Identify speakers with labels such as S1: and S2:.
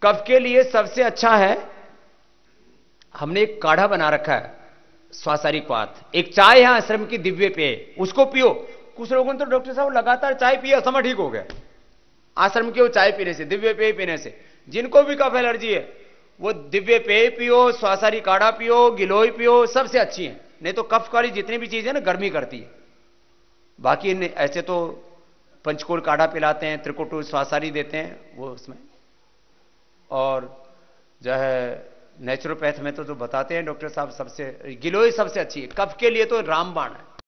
S1: कफ के लिए सबसे अच्छा है, हमने एक काढ़ा बना रखा है स्वासारिक वात, एक चाय है आश्रम की दिव्य पेय, उसको पियो। कुछ लोगों ने तो डॉक्टर साहब लगातार चाय पिया, समय ठीक हो गया आश्रम के वो चाय पीने से, दिव्य पेय पीने से। जिनको भी कफ एलर्जी है वो दिव्य पेय पियो, स्वासारी काढ़ा पियो, गिलोय पियो, सबसे अच्छी है। नहीं तो कफ वाली जितनी भी चीजें ना गर्मी करती है। बाकी ऐसे तो पंचकोल काढ़ा पिलाते हैं, त्रिकुट स्वासारी देते हैं वो उसमें, और जो है नेचुरोपैथ में तो जो बताते हैं डॉक्टर साहब, सबसे गिलोय सबसे अच्छी है कफ के लिए, तो रामबाण है।